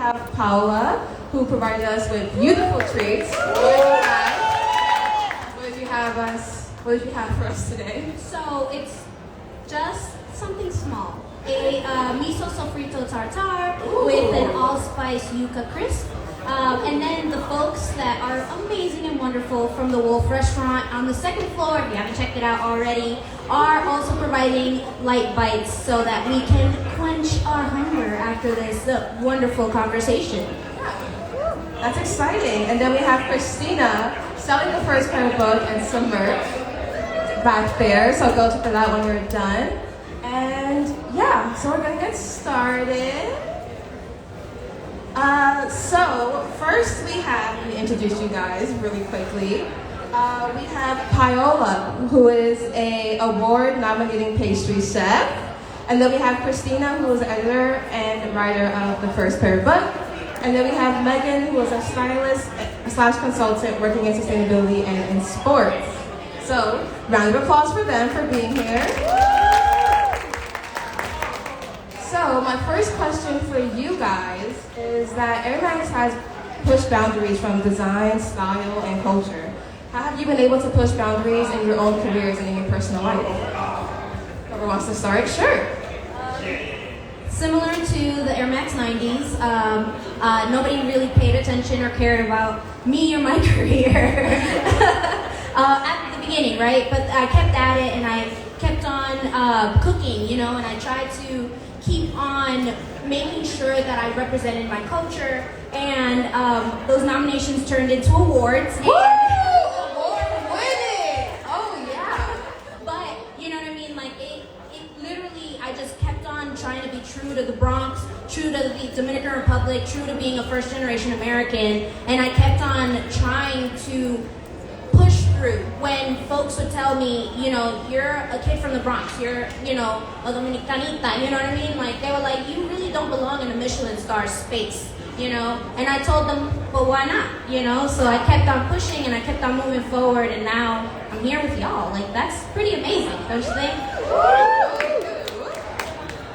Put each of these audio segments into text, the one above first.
have Paola, who provided us with beautiful treats. What did you have for us today? So it's just something small. A miso sofrito tartare with an allspice yuca crisp. And then the folks that are amazing and wonderful from the Wolf Restaurant on the second floor, if you haven't checked it out already, are also providing light bites so that we can quench our hunger after this wonderful conversation. That's exciting. And then we have Christyna selling the first pair of book and some merch back there. So go check that out when we're done. And yeah, so we're gonna get started. So first we have, let me introduce you guys really quickly. We have Paola, who is a award-nominating pastry chef. And then we have Christyna, who is the editor and writer of the first pair of book. And then we have Megan, who is a stylist / consultant working in sustainability and in sports. So, round of applause for them for being here. So, my first question for you guys is that MAXXED has pushed boundaries from design, style, and culture. How have you been able to push boundaries in your own careers and in your personal life? Whoever wants to start, sure. Similar to the Air Max 90s, nobody really paid attention or cared about me or my career at the beginning, right? But I kept at it and I kept on cooking, you know, and I tried to keep on making sure that I represented my culture, and those nominations turned into awards. Woo! Award winning! Oh yeah! But, you know what I mean, like it literally, I just kept on trying to be true to the Bronx, true to the Dominican Republic, true to being a first generation American, and I kept on trying to push through when folks would tell me, you know, you're a kid from the Bronx, you're, you know, a Dominicanita, you know what I mean? Like, they were like, you really don't belong in a Michelin star space, you know? And I told them, but why not, you know? So I kept on pushing and I kept on moving forward, and now I'm here with y'all. Like, that's pretty amazing, don't you think?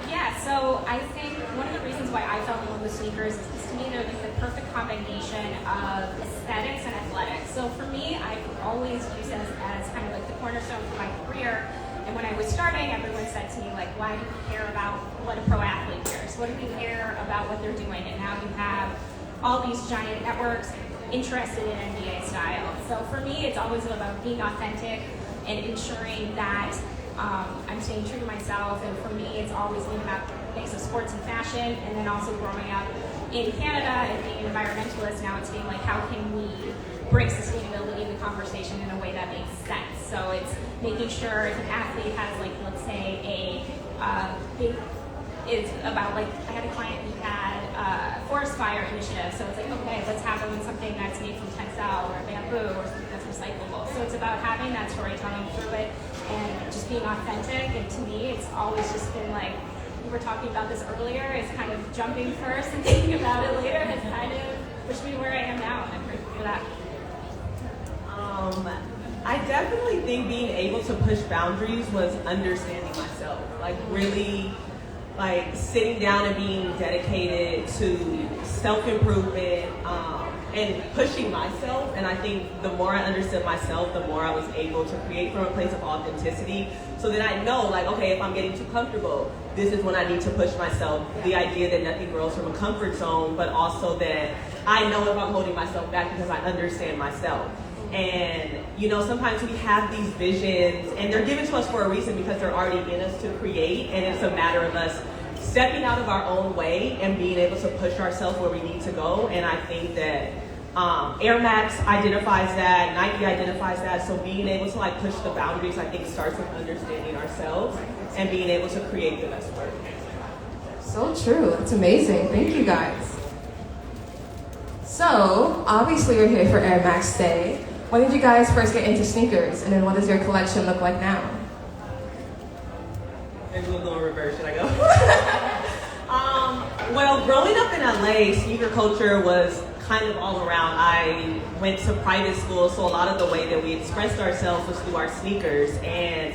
Yeah, so I think one of the reasons why I fell in love with sneakers is to me they're like the perfect combination of aesthetics and athletics. So for me, I've always used it as kind of like the cornerstone for my career. And when I was starting, everyone said to me, like, why do we care about what a pro athlete wears? What do we care about what they're doing? And now you have all these giant networks interested in NBA style. So for me, it's always about being authentic and ensuring that I'm staying true to myself. And for me, it's always been about a mix of sports and fashion. And then also growing up in Canada and being an environmentalist, now it's being like, how can we bring sustainability in the conversation in a way that makes sense? So it's making sure if an athlete has, like, let's say a big, it's about, like, I had a client who had a forest fire initiative. So it's like, okay, let's have them with something that's made from textile or bamboo or something that's recyclable. So it's about having that storytelling through it and just being authentic. And to me, it's always just been like, we were talking about this earlier, it's kind of jumping first and thinking about it later has kind of pushed me where I am now, and I'm grateful for that. I definitely think being able to push boundaries was understanding myself, like really like sitting down and being dedicated to self-improvement and pushing myself. And I think the more I understood myself, the more I was able to create from a place of authenticity. So then I know, like, okay, if I'm getting too comfortable, this is when I need to push myself. The idea that nothing grows from a comfort zone, but also that I know if I'm holding myself back because I understand myself. And, you know, sometimes we have these visions and they're given to us for a reason because they're already in us to create. And it's a matter of us stepping out of our own way and being able to push ourselves where we need to go. And I think that Air Max identifies that, Nike identifies that. So being able to like push the boundaries, I think starts with understanding ourselves and being able to create the best work. So true. It's amazing. Thank you guys. So obviously we're here for Air Max Day. When did you guys first get into sneakers? And then what does your collection look like now? Maybe we'll go in reverse. Should I go? Well, growing up in LA, sneaker culture was kind of all around. I went to private school, so a lot of the way that we expressed ourselves was through our sneakers. And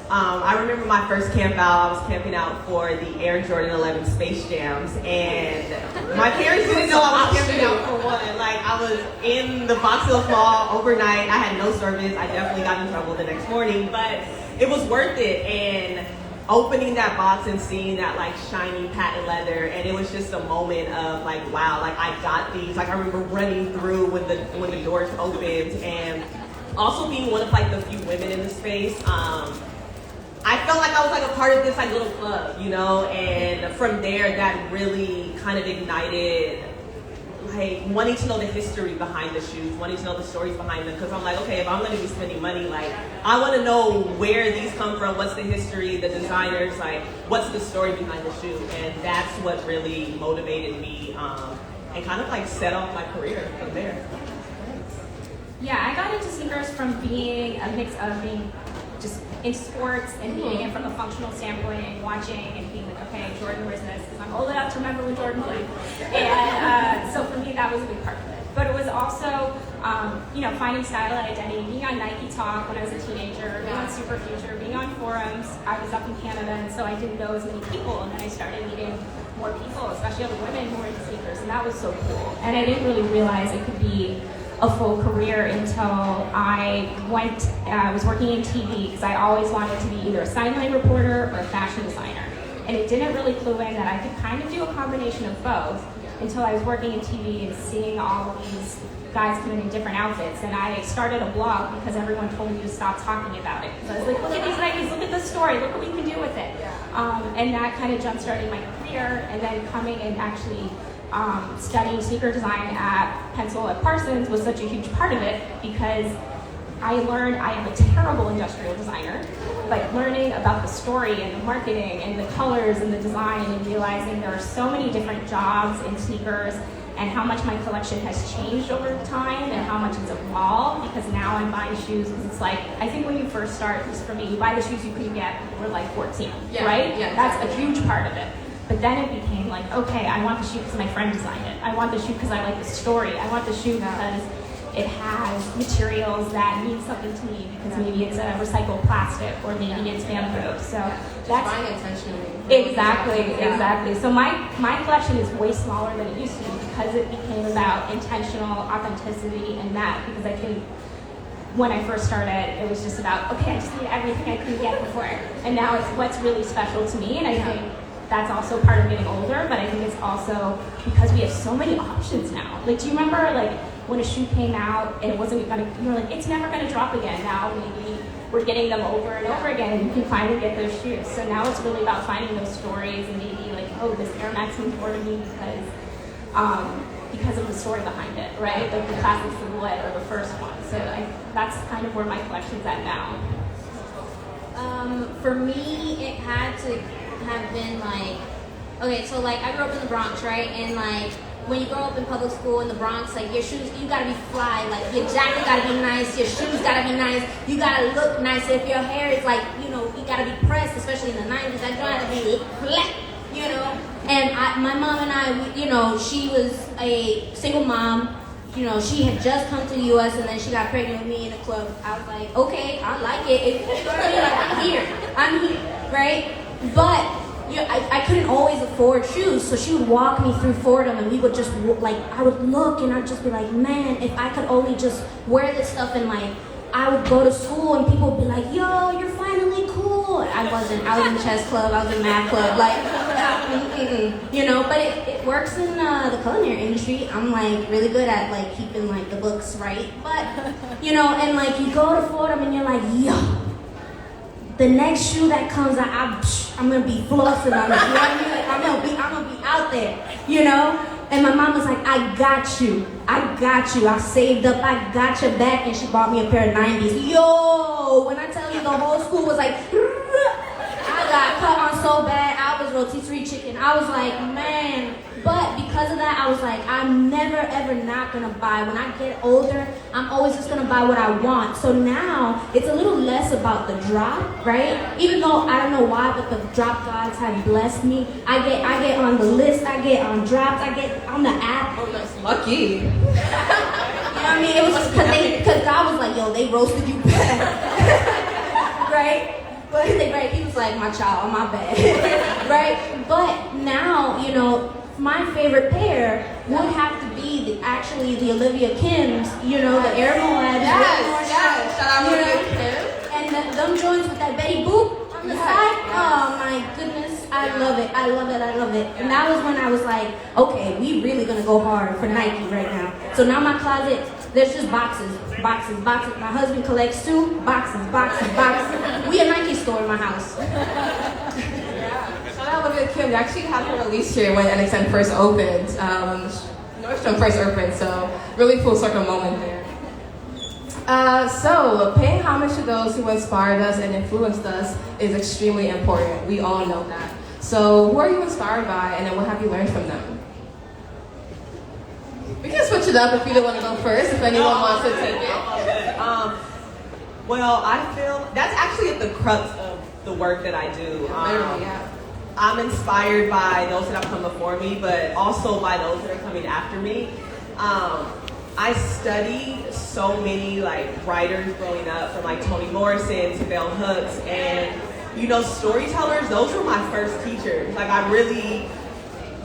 I remember my first camp out, I was camping out for the Air Jordan 11 Space Jams, and my parents didn't know I was camping out for one. Like, I was in the Fox Hills Mall overnight, I had no service, I definitely got in trouble the next morning, but it was worth it, and opening that box and seeing that like shiny patent leather, and it was just a moment of like, wow, like I got these. Like I remember running through when the doors opened, and also being one of like the few women in the space. I felt like I was like a part of this like little club, you know, and from there that really kind of ignited like wanting to know the history behind the shoes, wanting to know the stories behind them, because I'm like, okay, if I'm going to be spending money, like I want to know where these come from, what's the history, the designers, like what's the story behind the shoe, and that's what really motivated me and kind of like set off my career from there. Yeah, I got into sneakers from being a mix of being just in sports and being it from a functional standpoint and watching and being like, okay, Jordan wears this, because I'm old enough to remember when Jordan played. And so for me, that was a big part of it. But it was also, you know, finding style and identity, being on Nike Talk when I was a teenager, being on Super Future, being on forums. I was up in Canada, and so I didn't know as many people, and then I started meeting more people, especially other women who were into sneakers, and that was so cool. And I didn't really realize it could be a full career until I was working in TV, because I always wanted to be either a sideline reporter or a fashion designer. And it didn't really clue in that I could kind of do a combination of both until I was working in TV and seeing all of these guys coming in different outfits. And I started a blog because everyone told me to stop talking about it. So I was like, look at these Nikes, look at this story, look what we can do with it. And that kind of jump-started my career, and then coming and actually studying sneaker design at Pencil at Parsons was such a huge part of it, because I learned I am a terrible industrial designer, but learning about the story and the marketing and the colors and the design, and realizing there are so many different jobs in sneakers, and how much my collection has changed over time and how much it's evolved, because now I'm buying shoes, because it's like, I think when you first start, just for me, you buy the shoes you could get when you were like 14, right? Yeah, that's a huge part of it. But then it became like, okay, I want the shoe because my friend designed it. I want the shoe because I like the story. I want the shoe because it has materials that mean something to me, because maybe it's a recycled plastic, or maybe it's bamboo. So that's buying intentionally. Exactly. So my collection is way smaller than it used to be, because it became about intentional authenticity and that, because I think when I first started, it was just about, okay, I just need everything I couldn't get before. And now it's what's really special to me, and I think that's also part of getting older, but I think it's also because we have so many options now. Like, do you remember like when a shoe came out and it wasn't gonna, you were like, it's never gonna drop again. Now maybe we're getting them over and over again, and you can finally get those shoes. So now it's really about finding those stories, and maybe like, oh, this Air Max means more to me because of the story behind it, right? Like the classic silhouette or the first one. So that's kind of where my collection's at now. For me, it had to have been like, okay, so like I grew up in the Bronx, right? And like when you grow up in public school in the Bronx, like your shoes, you gotta be fly, like your jacket gotta be nice, your shoes gotta be nice, you gotta look nice. If your hair is like, you know, you gotta be pressed, especially in the 90s, that gotta be flat, you know? And my mom and I, you know, she was a single mom. You know, she had just come to the U.S. and then she got pregnant with me in a club. I was like, okay, I like it. If you know, like, I'm here, right? But you know, I couldn't always afford shoes, so she would walk me through Fordham, and we would just like, I would look and I'd just be like, man, if I could only just wear this stuff, and like I would go to school and people would be like, yo, you're finally cool. I wasn't. I was in chess club. I was in math club. Like, you know. But it works in the culinary industry. I'm like really good at like keeping like the books right. But you know, and like you go to Fordham and you're like, yo, the next shoe that comes out, I'm gonna be flossing on it. You know what I mean? Like, I'm gonna be out there. You know. And my mom was like, I got you. I saved up, I got your back. And she bought me a pair of 90s. Yo, when I tell you the whole school was like, I got cut on so bad. I was rotisserie chicken. I was like, man. But because of that, I was like, I'm never ever not gonna buy. When I get older, I'm always just gonna buy what I want. So now it's a little less about the drop, right? Even though I don't know why, but the drop gods have blessed me. I get on the list, I get on drops, I get on the app. Oh, that's lucky. You know what I mean? It was just because God was like, yo, they roasted you bad. Right? But right, he was like, my child, my bad, right? But now, you know, my favorite pair would have to be actually the Olivia Kims, you know, the Air Moabs. Yes, shout out Olivia Kim. And them joints with that Betty Boop on the side. Oh my goodness, I love it, I love it, I love it. And that was when I was like, okay, we really gonna go hard for Nike right now. So now my closet, there's just boxes. My husband collects too. Boxes. We a Nike store in my house. Shout out Olivia Kim. They actually had her release here when NXN first opened. Nordstrom first opened, so really full circle moment there. So paying homage to those who inspired us and influenced us is extremely important. We all know that. So who are you inspired by, and then what have you learned from them? We can switch it up if you don't want to go first, if anyone wants to take it. Well, I feel that's actually at the crux of the work that I do. I'm inspired by those that have come before me, but also by those that are coming after me. I studied so many like writers growing up, from like Toni Morrison to Bell Hooks, and you know, storytellers. Those were my first teachers. Like I really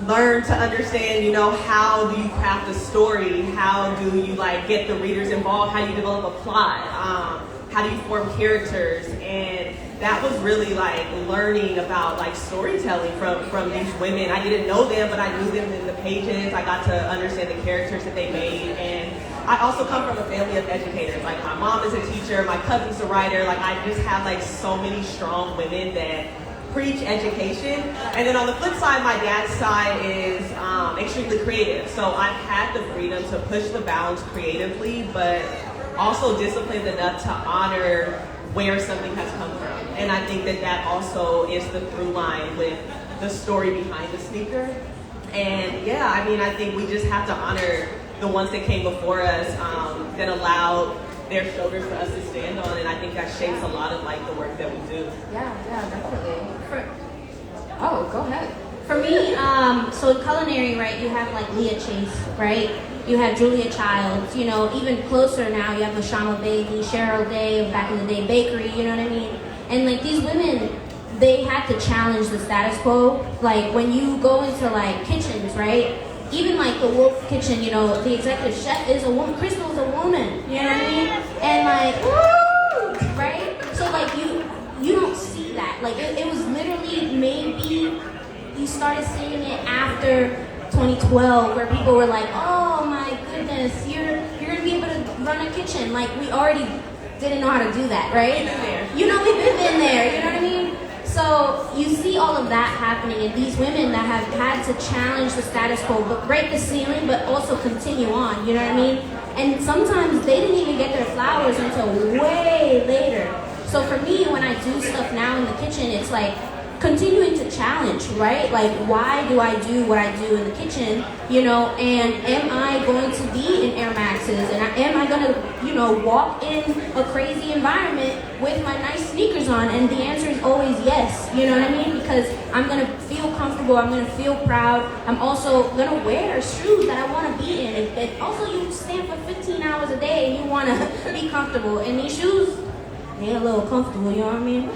learn to understand, you know, how do you craft a story? How do you like get the readers involved? How do you develop a plot? How do you form characters? And that was really like learning about like storytelling from these women. I didn't know them, but I knew them in the pages. I got to understand the characters that they made. And I also come from a family of educators. Like my mom is a teacher, my cousin's a writer. Like I just have like so many strong women that preach education. And then on the flip side, my dad's side is extremely creative. So I've had the freedom to push the bounds creatively, but also disciplined enough to honor where something has come from. And I think that that also is the through line with the story behind the sneaker. And yeah, I mean, I think we just have to honor the ones that came before us, that allowed their shoulders for us to stand on, and I think that shapes a lot of like the work that we do. Yeah, definitely. Oh, go ahead. For me, so in culinary, right, you have like Leah Chase, right? You have Julia Childs, you know, even closer now, you have Lashana Bailey, Cheryl Day, back in the day, Bakery, you know what I mean? And like these women, they had to challenge the status quo. Like when you go into like kitchens, right? Even like the Wolf Kitchen, you know, the executive chef is a woman, Crystal is a woman, you know what I mean? And like, woo, right? So like you don't see that. Like it was literally maybe you started seeing it after 2012, where people were like, oh my goodness, you're gonna be able to run a kitchen. Like we already didn't know how to do that, right? You know, we've been there, you know what I mean? So you see all of that happening, and these women that have had to challenge the status quo, but break the ceiling, but also continue on, you know what I mean? And sometimes they didn't even get their flowers until way later. So for me, when I do stuff now in the kitchen, it's like continuing to challenge, right? Like, why do I do what I do in the kitchen, you know? And am I going to be in Air Maxes? And am I going to, you know, walk in a crazy environment with my nice sneakers on? And the answer is always yes, you know what I mean? Because I'm going to feel comfortable, I'm going to feel proud. I'm also going to wear shoes that I want to be in. And also, you stand for 15 hours a day and you want to be comfortable. And these shoes, they're a little comfortable, you know what I mean?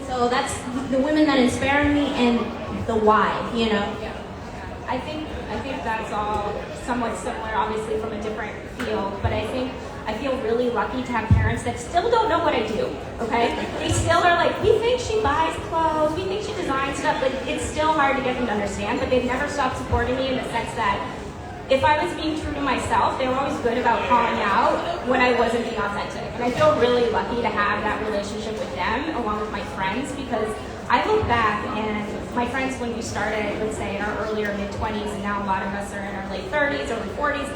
So that's the women that inspire me and the why, you know? Yeah. I think that's all somewhat similar, obviously from a different field, but I feel really lucky to have parents that still don't know what I do, okay? They still are like, we think she buys clothes, we think she designs stuff, but it's still hard to get them to understand, but they've never stopped supporting me in the sense that if I was being true to myself, they were always good about calling out when I wasn't being authentic. And I feel really lucky to have that relationship with them, along with my friends, because I look back and my friends, when we started, let's say in our earlier mid-20s, and now a lot of us are in our late 30s, early 40s,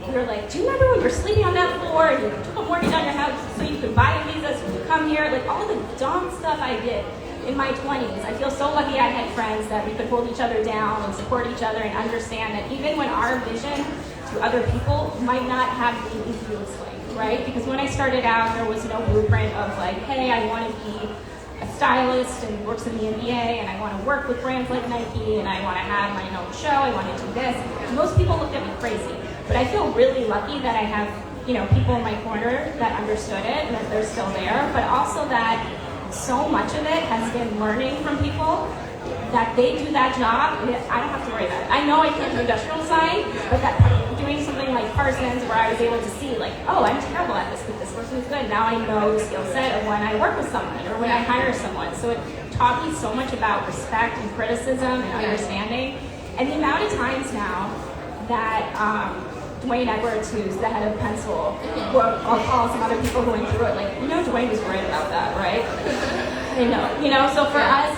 we were like, do you remember when we were sleeping on that floor and you took a mortgage on your house so you could buy a visa so you could come here? Like all the dumb stuff I did in my 20s. I feel so lucky I had friends that we could hold each other down and support each other and understand that even when our vision to other people might not have been easy to explain, right? Because when I started out, there was no blueprint of like, hey, I want to be a stylist and works in the NBA, and I want to work with brands like Nike, and I want to have my own show, I want to do this. And most people looked at me crazy. But I feel really lucky that I have, you know, people in my corner that understood it and that they're still there, but also that so much of it has been learning from people that they do that job, and I don't have to worry about it. I know I can't do industrial design, but that doing something like Parsons, where I was able to see, like, oh, I'm terrible at this, but this person is good. Now I know the skill set of when I work with someone or when I hire someone. So it taught me so much about respect and criticism and understanding. And the amount of times now that Dwayne Edwards, who's the head of Pencil, or I'll call some other people who went through it, like, Dwayne was right about that, right? I know, so for us,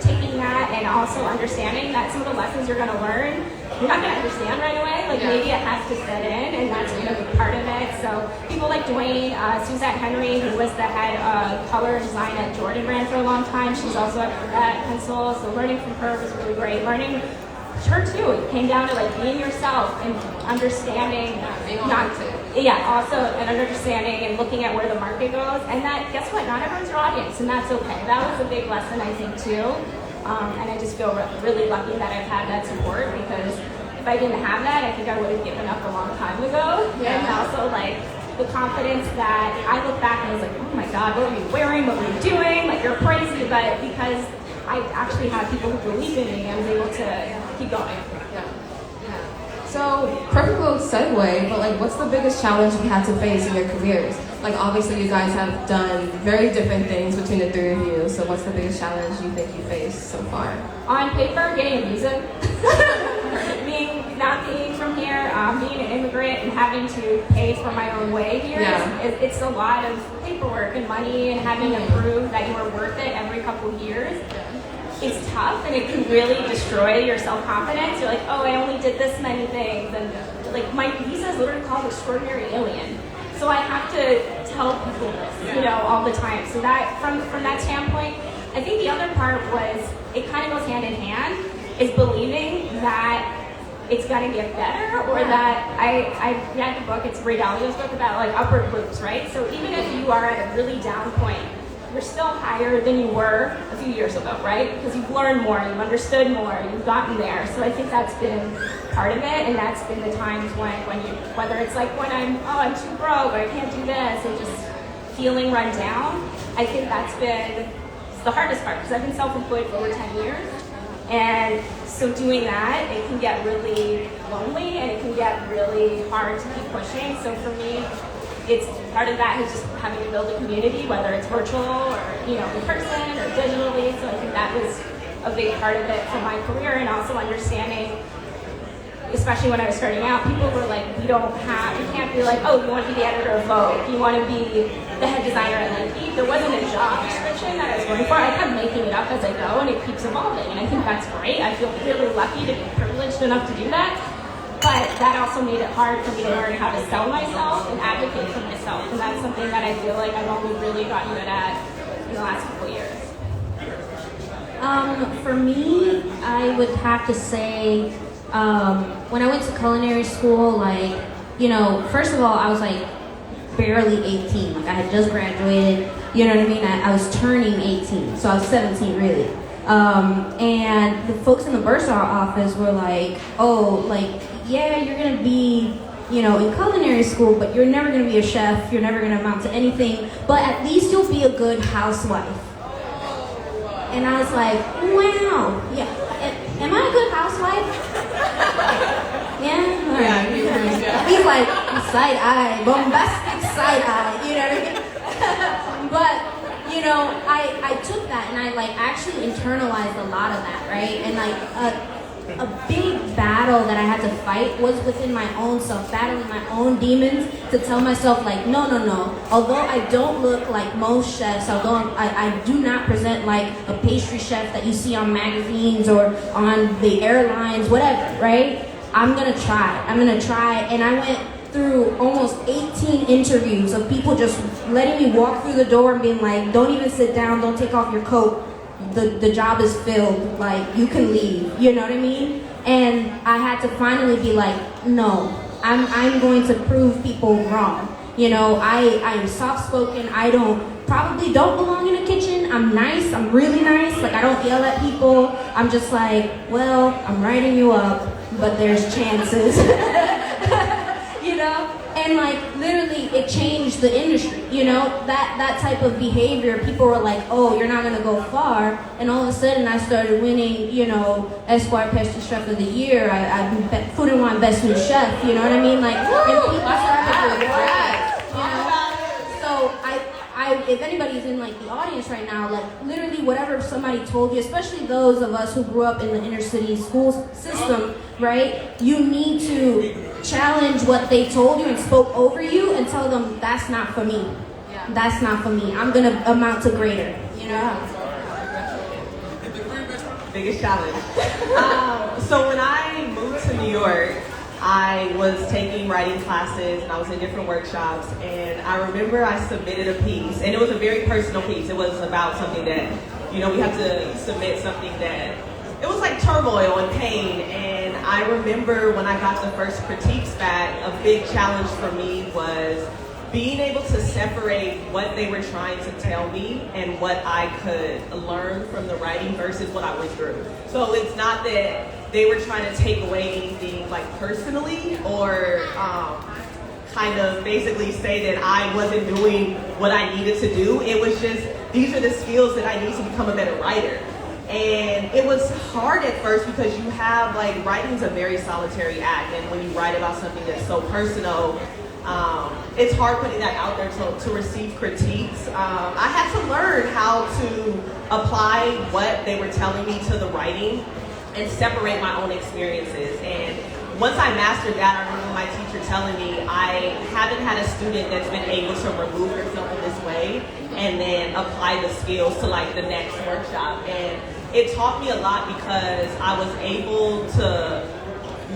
taking that and also understanding that some of the lessons you're going to learn, you're not going to understand right away. Like, maybe it has to set in, and that's going to be part of it. So people like Dwayne, Suzette Henry, who was the head of color design at Jordan Brand for a long time, she's also at Pencil, so learning from her was really great. Learning her too, it came down to like being yourself and understanding, also an understanding and looking at where the market goes. And that, guess what? Not everyone's your audience, and that's okay. That was a big lesson, I think, too. And I just feel really lucky that I've had that support, because if I didn't have that, I think I would have given up a long time ago. Yeah. And also, like, the confidence that I look back and I was like, oh my God, what were you wearing? What were you doing? Like, you're crazy. But because I actually had people who believed in me, I was able to keep going. Yeah. So, perfect little segue, but like, what's the biggest challenge you had to face in your careers? Like, obviously you guys have done very different things between the three of you, so what's the biggest challenge you think you faced so far? On paper, getting a visa. Not being from here, being an immigrant and having to pay for my own way here, it's a lot of paperwork and money and having to prove that you are worth it every couple of years. It's tough, and it can really destroy your self-confidence. You're like, oh, I only did this many things, and like my visa is literally called extraordinary alien. So I have to tell people this, all the time. So that from that standpoint, I think the other part was, it kind of goes hand in hand, is believing that it's gonna get better, or that I read the book, it's Ray Dalio's book about like upward loops, right? So even if you are at a really down point, you're still higher than you were a few years ago, right? Because you've learned more, you've understood more, you've gotten there. So I think that's been part of it, and that's been the times when you, whether it's like when I'm too broke, or I can't do this, and just feeling run down, I think that's been the hardest part, because I've been self-employed for over 10 years. And so doing that, it can get really lonely, and it can get really hard to keep pushing. So for me, it's part of that is just having to build a community, whether it's virtual or in person or digitally. So I think that was a big part of it for my career, and also understanding, especially when I was starting out, people were like, you can't be like, oh, you want to be the editor of Vogue, you want to be the head designer at Nike. There wasn't a job description that I was going for. I kept making it up as I go, and it keeps evolving, and I think that's great. I feel really lucky to be privileged enough to do that. But that also made it hard for me to learn how to sell myself and advocate for myself. And that's something that I feel like I've only really gotten good at in the last couple of years. For me, I would have to say, when I went to culinary school, first of all, I was like barely 18. Like, I had just graduated, you know what I mean? I was turning 18, so I was 17 really. And the folks in the bursar office were like, oh, like, yeah, you're gonna be, in culinary school, but you're never gonna be a chef, you're never gonna amount to anything, but at least you'll be a good housewife. And I was like, wow, yeah, am I a good housewife? Yeah? All right. Yeah. He's like, side-eye, bombastic side-eye, you know what I mean? But, I took that and I actually internalized a lot of that, right? And a big battle that I had to fight was within my own self, battling my own demons to tell myself no. Although I don't look like most chefs, although I do not present like a pastry chef that you see on magazines or on the airlines, whatever, right? I'm gonna try, and I went through almost 18 interviews of people just letting me walk through the door and being like, don't even sit down, don't take off your coat, the job is filled, like, you can leave, you know what I mean? And I had to finally be like, no, I'm going to prove people wrong. I am soft-spoken, I probably don't belong in a kitchen, I'm nice, I'm really nice, like, I don't yell at people, I'm just like, well, I'm writing you up, but there's chances. know? And like literally it changed the industry, you know? That type of behavior, people were like, oh, you're not gonna go far. And all of a sudden I started winning, you know, Esquire Pastry Chef of the Year. I'm Food and Wine Best New Chef, you know what I mean? Like, and people started to work, you know? So if anybody's in like the audience right now, like literally whatever somebody told you, especially those of us who grew up in the inner city school system, right? You need to challenge what they told you and spoke over you and tell them that's not for me. Yeah. That's not for me. I'm gonna amount to greater, you know? Biggest challenge. So when I moved to New York, I was taking writing classes and I was in different workshops, and I remember I submitted a piece, and it was a very personal piece. It was about something that, you know, we have to submit something that, it was like turmoil and pain. And I remember when I got the first critiques back, a big challenge for me was being able to separate what they were trying to tell me and what I could learn from the writing versus what I went through. So it's not that they were trying to take away anything like personally or kind of basically say that I wasn't doing what I needed to do. It was just, these are the skills that I need to become a better writer. And it was hard at first because you have, like, writing's a very solitary act, and when you write about something that's so personal, it's hard putting that out there to receive critiques. I had to learn how to apply what they were telling me to the writing and separate my own experiences. And once I mastered that, I remember my teacher telling me I haven't had a student that's been able to remove herself in this way and then apply the skills to like the next workshop. And it taught me a lot because I was able to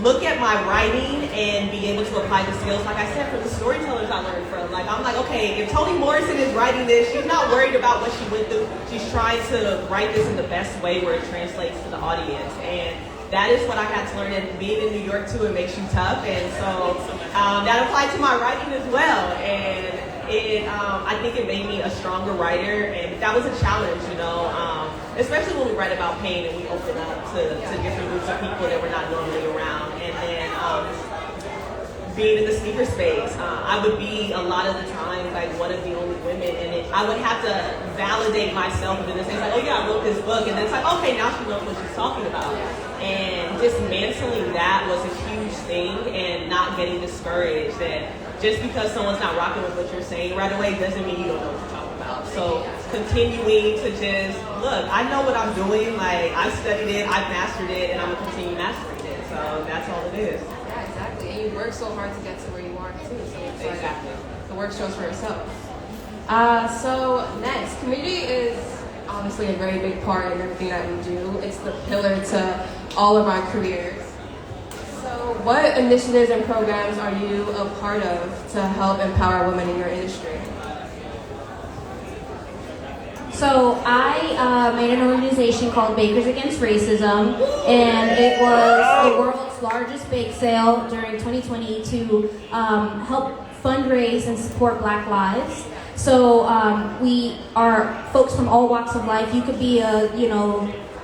look at my writing and be able to apply the skills. Like I said, for the storytellers I learned from, like I'm like, okay, if Toni Morrison is writing this, she's not worried about what she went through. She's trying to write this in the best way where it translates to the audience. And that is what I had to learn. And being in New York too, it makes you tough. And so that applied to my writing as well. And it, I think it made me a stronger writer. And that was a challenge, you know. Especially when we write about pain and we open up to different groups of people that we're not normally around. And then being in the sneaker space, I would be a lot of the time like one of the only women in it. I would have to validate myself in the sense like, oh yeah, I wrote this book. And then it's like, okay, now she knows what she's talking about. And dismantling that was a huge thing, and not getting discouraged that just because someone's not rocking with what you're saying right away doesn't mean you don't know what you're talking about. So continuing to just, look, I know what I'm doing, like I've studied it, I've mastered it, and I'm gonna continue mastering it. So that's all it is. Yeah, exactly. And you work so hard to get to where you are too. So it's exactly. Like the work shows for itself. So next, community is obviously a very big part in everything that we do. It's the pillar to all of our careers. So what initiatives and programs are you a part of to help empower women in your industry? So I made an organization called Bakers Against Racism, and it was the world's largest bake sale during 2020 to help fundraise and support Black lives. So we are folks from all walks of life. You could be a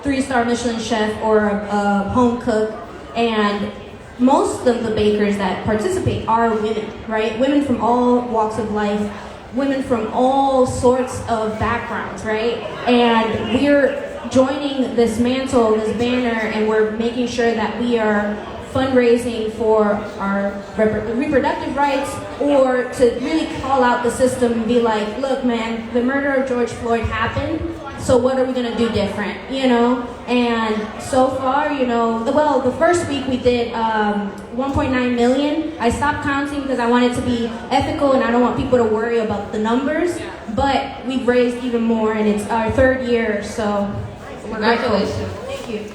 3-star Michelin chef or a home cook, and most of the bakers that participate are women, right? Women from all walks of life, women from all sorts of backgrounds, right? And we're joining this mantle, this banner, and we're making sure that we are fundraising for our reproductive rights, or to really call out the system and be like, look man, the murder of George Floyd happened, so what are we gonna do different, you know? And so far, well, the first week we did 1.9 million. I stopped counting because I wanted to be ethical and I don't want people to worry about the numbers, but we've raised even more, and it's our 3rd year, so Congratulations. Thank you.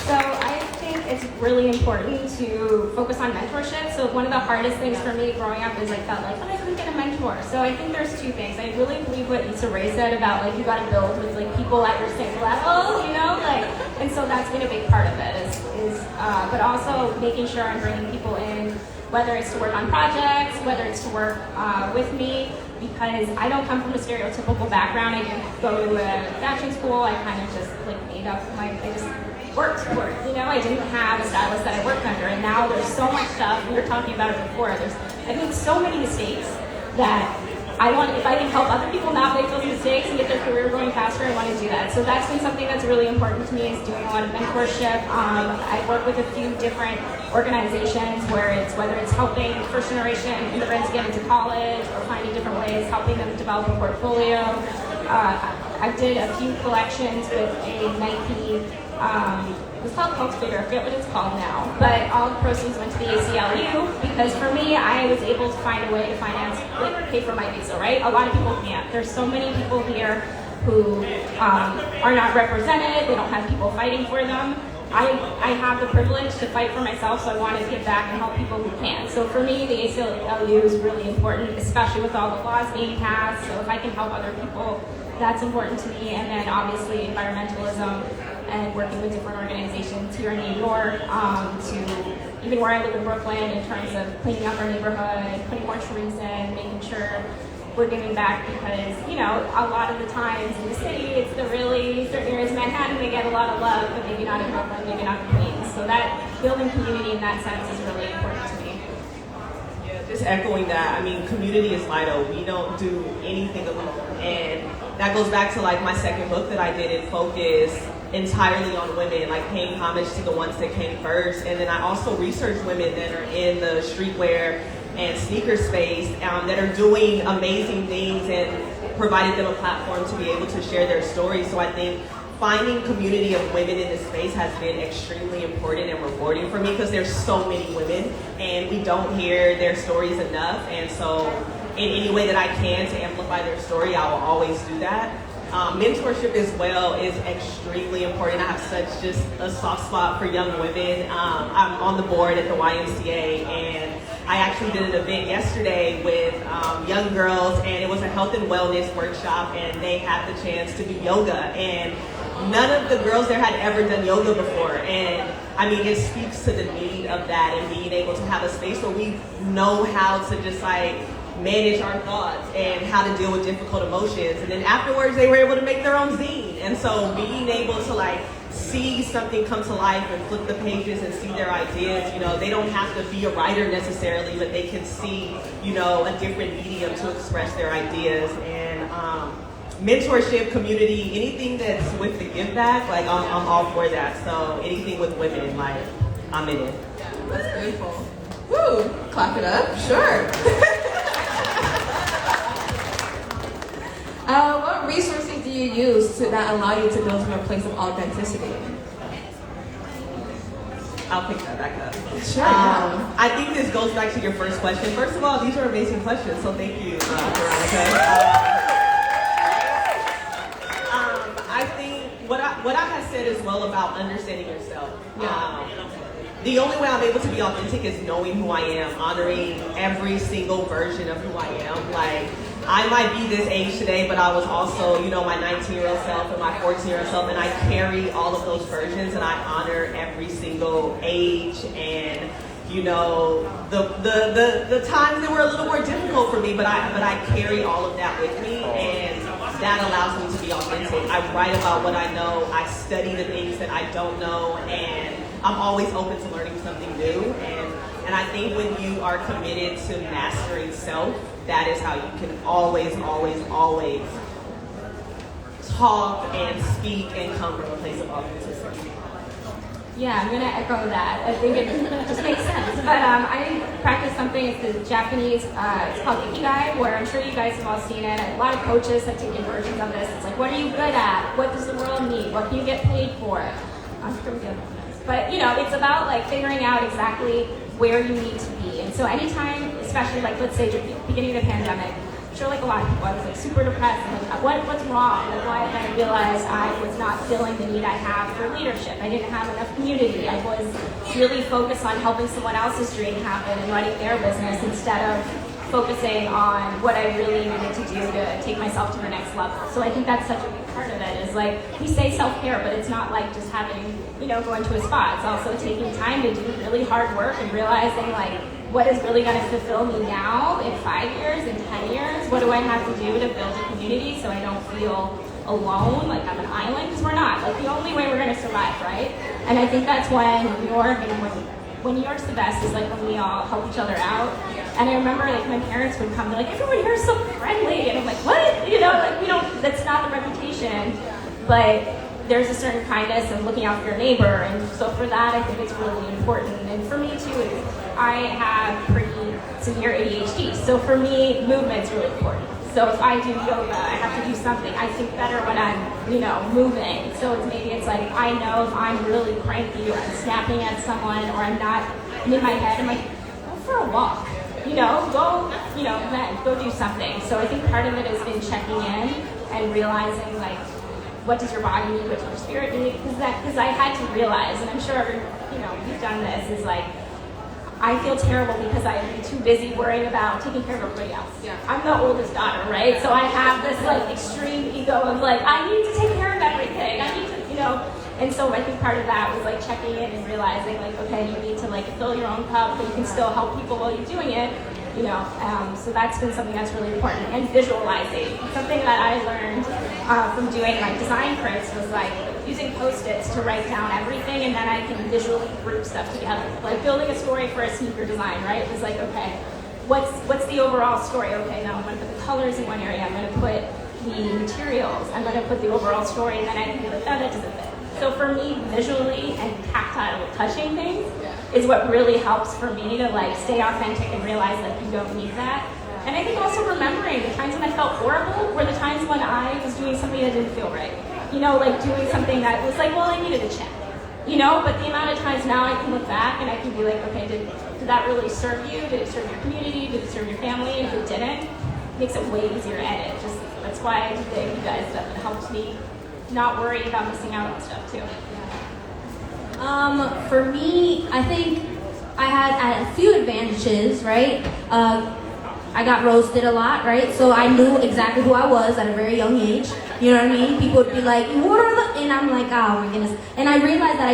So I think it's really important to focus on mentorship. So one of the hardest things for me growing up is I felt like, oh, I couldn't get a mentor. So I think there's 2 things. I really believe what Issa Rae said about like you got to build with like people at your same level, and so that's been a big part of it but also making sure I'm bringing people in, whether it's to work on projects, whether it's to work with me, because I don't come from a stereotypical background. I didn't go to a fashion school. I kind of just like made up I just worked towards. You know, I didn't have a stylist that I worked under, and now there's so much stuff. We were talking about it before. I made so many mistakes that I want, if I can help other people not make those mistakes and get their career going faster, I want to do that. So that's been something that's really important to me, is doing a lot of mentorship. I work with a few different organizations whether it's helping first generation immigrants get into college or finding different ways, helping them develop a portfolio. I did a few collections with a Nike, it's called Cultivator, I forget what it's called now, but all the proceeds went to the ACLU, because for me, I was able to find a way to pay for my visa, right? A lot of people can't. There's so many people here who are not represented, they don't have people fighting for them. I have the privilege to fight for myself, so I wanted to give back and help people who can. So for me, the ACLU is really important, especially with all the laws being passed. So if I can help other people, that's important to me. And then obviously environmentalism and working with different organizations here in New York, to even where I live in Brooklyn, in terms of cleaning up our neighborhood, putting more trees in, making sure we're giving back, because, you know, a lot of the times in the city, it's the really certain areas of Manhattan, they get a lot of love, but maybe not in Brooklyn, maybe not in Queens. So that building community in that sense is really important to me. Yeah, just echoing that. I mean, community is vital. We don't do anything alone, and that goes back to like my second book that I did in focus entirely on women, like paying homage to the ones that came first. And then I also research women that are in the streetwear and sneaker space that are doing amazing things, and provided them a platform to be able to share their stories. So I think finding community of women in this space has been extremely important and rewarding for me, because there's so many women and we don't hear their stories enough. And so in any way that I can to amplify their story, I will always do that. Mentorship as well is extremely important. I have such just a soft spot for young women. I'm on the board at the YMCA, and I actually did an event yesterday with young girls, and it was a health and wellness workshop, and they had the chance to do yoga, and none of the girls there had ever done yoga before. And I mean, it speaks to the need of that, and being able to have a space where we know how to just like manage our thoughts and how to deal with difficult emotions. And then afterwards they were able to make their own zine. And so being able to like see something come to life and flip the pages and see their ideas, you know, they don't have to be a writer necessarily, but they can see, you know, a different medium to express their ideas. And mentorship, community, anything that's with the give back, like I'm all for that. So anything with women in life, I'm in it. Yeah, that's beautiful. Woo! Clap it up, sure. What resources do you use that allow you to build from a place of authenticity? I'll pick that back up. Sure. I think this goes back to your first question. First of all, these are amazing questions, so thank you, Veronica. I think what I have said as well about understanding yourself. The only way I'm able to be authentic is knowing who I am, honoring every single version of who I am. Like, I might be this age today, but I was also, you know, my 19-year-old self and my 14-year-old self, and I carry all of those versions, and I honor every single age and, you know, the times that were a little more difficult for me, but I carry all of that with me, and that allows me to be authentic. I write about what I know, I study the things that I don't know, and I'm always open to learning something new. And I think when you are committed to mastering self, that is how you can always talk and speak and come from a place of authenticity. Yeah, I'm going to echo that. I think it just makes sense. But I practice something, it's the Japanese, it's called Ikigai, where I'm sure you guys have all seen it. A lot of coaches have taken versions of this. It's like, what are you good at? What does the world need? What can you get paid for? I'm sure we get on this. But, you know, it's about like figuring out exactly where you need to be. And so anytime, especially like, let's say, beginning of the pandemic, I'm sure like a lot of people, I was like super depressed. And like, what's wrong? Like, why did I realize I was not filling the need I have for leadership? I didn't have enough community. I was really focused on helping someone else's dream happen and running their business instead of focusing on what I really needed to do to take myself to the next level. So I think that's such a big part of it, is like, we say self-care, but it's not like just having, you know, going to a spa. It's also taking time to do really hard work and realizing like, what is really going to fulfill me now in 5 years, in 10 years? What do I have to do to build a community so I don't feel alone, like I'm an island? Because we're not. Like, the only way we're going to survive, right, And I think that's when New York, and when New York's the best is like when we all help each other out. And I remember like my parents would come, they're like, everyone here is so friendly. And I'm like, what? You know, like we don't, that's not the reputation. But there's a certain kindness of looking out for your neighbor. And so for that, I think it's really important. And for me too, I have pretty severe ADHD. So for me, movement's really important. So if I do yoga, I have to do something. I think better when I'm, you know, moving. So maybe it's like, I know if I'm really cranky or I'm snapping at someone or I'm in my head, I'm like, go for a walk. You know, go do something. So I think part of it has been checking in and realizing like, what does your body need, what does your spirit need? Because I had to realize, and I'm sure, you know, you've done this, is like, I feel terrible because I'm too busy worrying about taking care of everybody else. Yeah. I'm the oldest daughter, right? So I have this like extreme ego of like, I need to take care of everything. I need to, you know. And so I think part of that was like checking in and realizing like, okay, you need to like fill your own cup, but you can still help people while you're doing it. You know, so that's been something that's really important. And visualizing. Something that I learned from doing like design prints was like using Post-its to write down everything, and then I can visually group stuff together. Like building a story for a sneaker design, right? It was like, okay, what's the overall story? Okay, now I'm going to put the colors in one area. I'm going to put the materials. I'm going to put the overall story, and then I can be like, oh, that doesn't fit. So for me, visually and tactile touching things is what really helps for me to like stay authentic and realize that you don't need that. And I think also remembering the times when I felt horrible were the times when I was doing something that didn't feel right. You know, like doing something that was like, well, I needed a check. You know, but the amount of times now I can look back and I can be like, okay, did that really serve you? Did it serve your community? Did it serve your family? And if it didn't, it makes it way easier to edit. Just that's why I thank you guys, that helped me not worry about missing out on stuff too. For me, I think I had a few advantages, right? I got roasted a lot, right? So I knew exactly who I was at a very young age. You know what I mean? People would be like, what are the, and I'm like, oh my goodness. And I realized that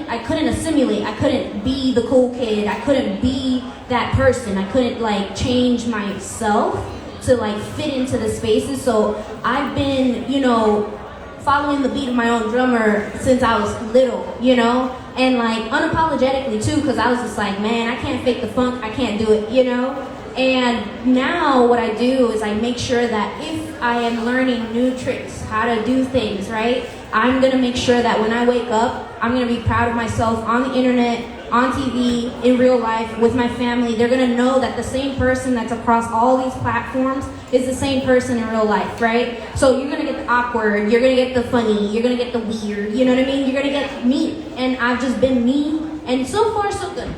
I couldn't assimilate. I couldn't be the cool kid. I couldn't be that person. I couldn't like change myself to like fit into the spaces. So I've been, you know, following the beat of my own drummer since I was little, you know? And like unapologetically too, because I was just like, man, I can't fake the funk, I can't do it, you know? And now what I do is I make sure that if I am learning new tricks, how to do things, right? I'm gonna make sure that when I wake up, I'm gonna be proud of myself on the internet, on TV, in real life, with my family. They're gonna know that the same person that's across all these platforms is the same person in real life, right? So you're gonna get the awkward, you're gonna get the funny, you're gonna get the weird, you know what I mean? You're gonna get me, and I've just been me, and so far so good.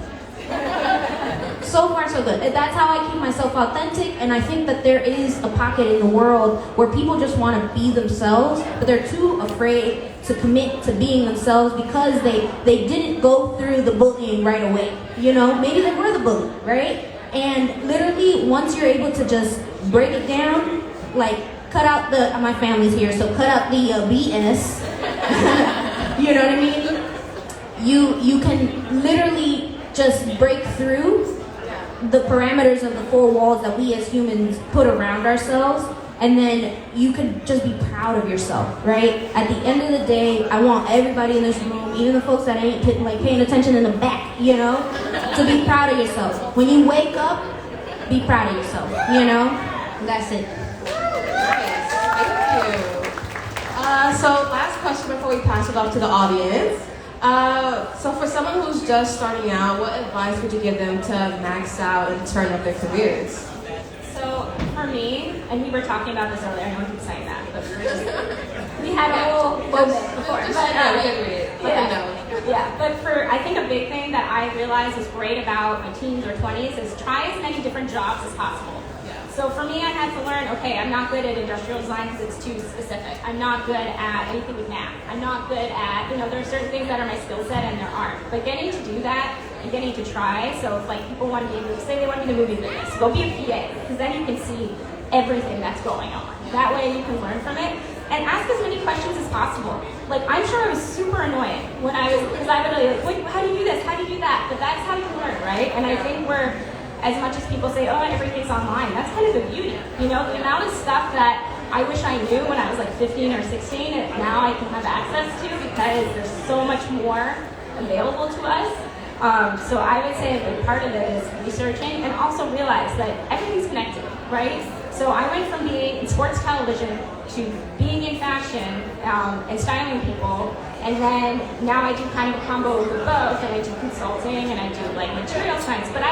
So far so good. That's how I keep myself authentic, and I think that there is a pocket in the world where people just want to be themselves, but they're too afraid to commit to being themselves because they didn't go through the bullying right away. You know, maybe they were the bully, right? And literally, once you're able to just break it down, like cut out my family's here, so cut out the BS. You know what I mean? You can literally just break through the parameters of the four walls that we as humans put around ourselves, and then you can just be proud of yourself, right? At the end of the day, I want everybody in this room, even the folks that ain't paying attention in the back, you know, to be proud of yourself. When you wake up, be proud of yourself, you know? That's it. Nice, thank you. So last question before we pass it off to the audience. So for someone who's just starting out, what advice would you give them to max out and turn up their careers? So for me, and we were talking about this earlier, I know I keep saying that, but we had a whole moment before. We agreed. Yeah, but I think a big thing that I realized is great about my teens or 20s is try as many different jobs as possible. So for me, I had to learn, okay, I'm not good at industrial design because it's too specific. I'm not good at anything with math. I'm not good at, there are certain things that are my skill set and there aren't. But getting to do that and getting to try, so if like people want to be, say they want to be in the movie business, go be a PA, because then you can see everything that's going on. That way you can learn from it. And ask as many questions as possible. Like, I'm sure I was super annoying when I was, because I would be like, wait, how do you do this? How do you do that? But that's how you learn, right? And I think as much as people say, oh, everything's online, that's kind of the beauty. The amount of stuff that I wish I knew when I was like 15 or 16, and now I can have access to because there's so much more available to us. So I would say a big part of it is researching and also realize that everything's connected, right? So I went from being in sports television to being in fashion and styling people, and then now I do kind of a combo with both, and I do consulting and I do like material science. But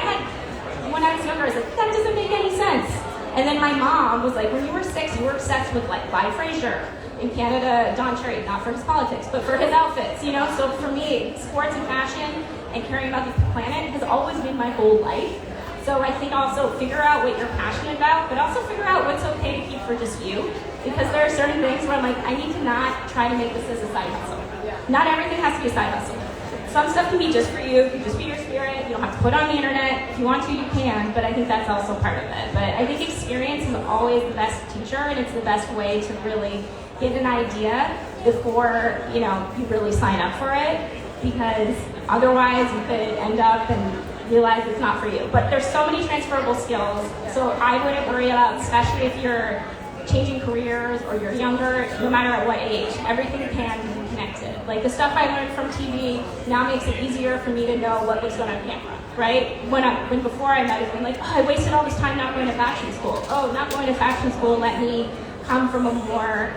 when I was younger, I was like, that doesn't make any sense. And then my mom was like, when you were 6, you were obsessed with like Vi Frazier. In Canada, Don Cherry, not for his politics, but for his outfits, you know? So for me, sports and fashion and caring about the planet has always been my whole life. So I think also figure out what you're passionate about, but also figure out what's okay to keep for just you. Because there are certain things where I'm like, I need to not try to make this as a side hustle. Not everything has to be a side hustle. Some stuff can be just for you, it can just be your spirit, you don't have to put it on the internet. If you want to, you can, but I think that's also part of it. But I think experience is always the best teacher, and it's the best way to really get an idea before, you know, you really sign up for it, because otherwise you could end up and realize it's not for you. But there's so many transferable skills, so I wouldn't worry about, especially if you're changing careers or you're younger, no matter at what age, everything can be connected. Like the stuff I learned from TV now makes it easier for me to know what looks good on camera, right? When before I might have been like, oh, I wasted all this time not going to fashion school. Oh, not going to fashion school let me come from a more,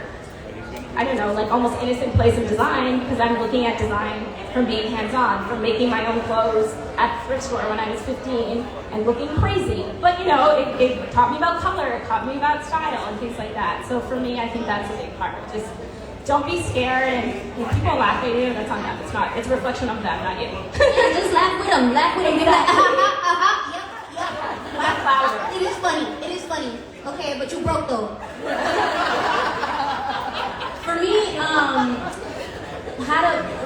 I don't know, like almost innocent place of design, because I'm looking at design from being hands-on, from making my own clothes at the thrift store when I was 15 and looking crazy. But you know, it taught me about color, it taught me about style and things like that. So for me, I think that's a big part. Just don't be scared, and if people laugh at you, that's on them. It's a reflection of them, not you. Yeah, just laugh with them, be like, yep. Laugh louder. It is funny. Okay, but you broke though. For me,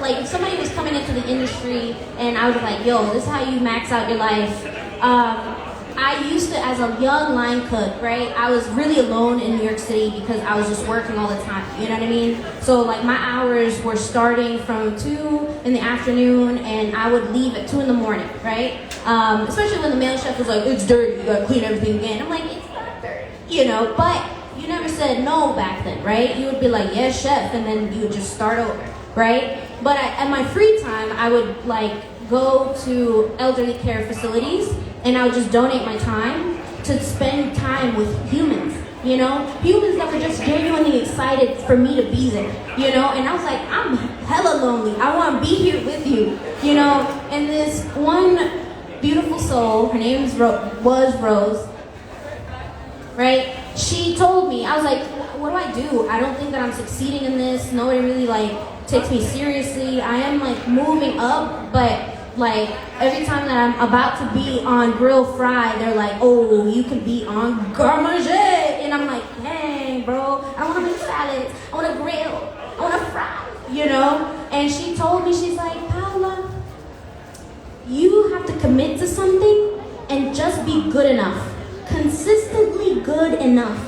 if somebody was coming into the industry and I was like, yo, this is how you max out your life. I used to, as a young line cook, right? I was really alone in New York City because I was just working all the time, you know what I mean? So like my hours were starting from 2 in the afternoon and I would leave at 2 in the morning, right? Especially when the male chef was like, it's dirty, you gotta clean everything again. I'm like, it's not dirty, you know, but you never said no back then, right? You would be like, yes, chef, and then you would just start over, right? But at my free time, I would like go to elderly care facilities and I would just donate my time to spend time with humans, you know? Humans that were just genuinely excited for me to be there, you know? And I was like, I'm hella lonely. I want to be here with you, you know? And this one beautiful soul, her name was Rose, right? She told me, I was like, what do I do? I don't think that I'm succeeding in this. Nobody really like takes me seriously. I am like moving up, but like every time that I'm about to be on Grill Fry, they're like, oh, you can be on Garde. And I'm like, dang, bro, I don't want to make salads. I want to grill. I want to fry, you know? And she told me, she's like, Paola, you have to commit to something and just be good enough. Consistently good enough,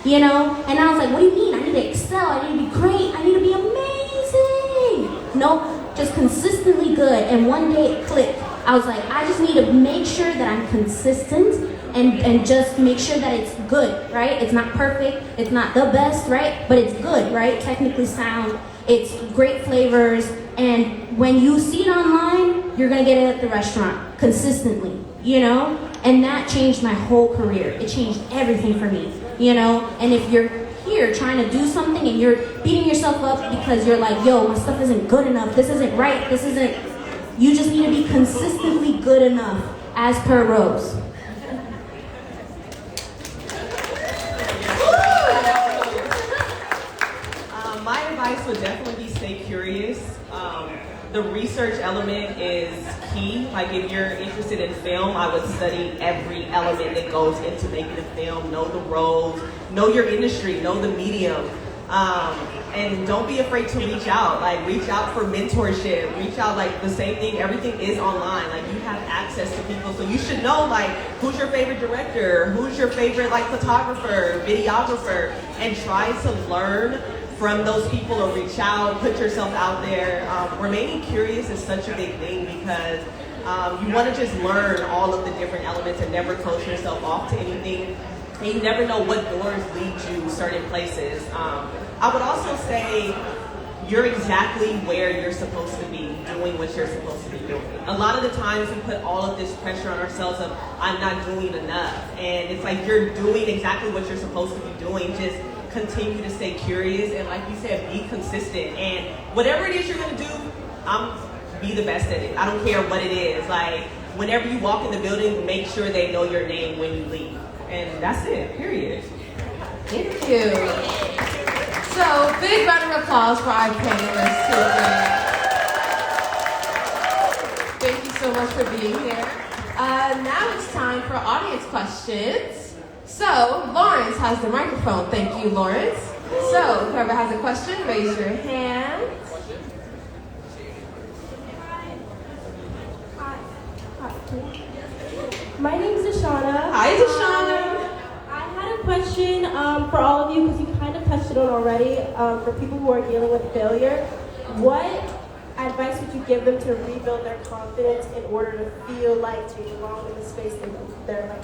you know? And I was like, what do you mean? I need to excel, I need to be great, I need to be amazing. Nope, just consistently good. And one day it clicked. I was like, I just need to make sure that I'm consistent and just make sure that it's good, right? It's not perfect, it's not the best, right? But it's good, right? Technically sound, it's great flavors, and when you see it online, you're gonna get it at the restaurant, consistently, you know? And that changed my whole career. It changed everything for me, you know? And if you're here trying to do something and you're beating yourself up because you're like, yo, my stuff isn't good enough, this isn't right, this isn't, you just need to be consistently good enough, as per Rose. My advice would definitely be stay curious. The research element is key. Like if you're interested in film, I would study every element that goes into making a film. Know the roles, know your industry, know the medium. And don't be afraid to reach out. Like reach out for mentorship, reach out, like the same thing, everything is online. Like you have access to people. So you should know like who's your favorite director, who's your favorite like photographer, videographer, and try to learn from those people or reach out, put yourself out there. Remaining curious is such a big thing because you want to just learn all of the different elements and never close yourself off to anything. And you never know what doors lead you certain places. I would also say you're exactly where you're supposed to be, doing what you're supposed to be doing. A lot of the times we put all of this pressure on ourselves of, I'm not doing enough. And it's like, you're doing exactly what you're supposed to be doing. Just continue to stay curious and, like you said, be consistent. And whatever it is you're gonna do, be the best at it. I don't care what it is. Like, whenever you walk in the building, make sure they know your name when you leave. And that's it, period. Thank you. So, big round of applause for our panelists today. Thank you so much for being here. Now it's time for audience questions. So, Lawrence has the microphone. Thank you, Lawrence. So, whoever has a question, raise your hand. My name's Deshauna. Hi, Deshauna. I had a question for all of you, because you kind of touched it on already, for people who are dealing with failure. What advice would you give them to rebuild their confidence in order to feel like they belong in the space they're like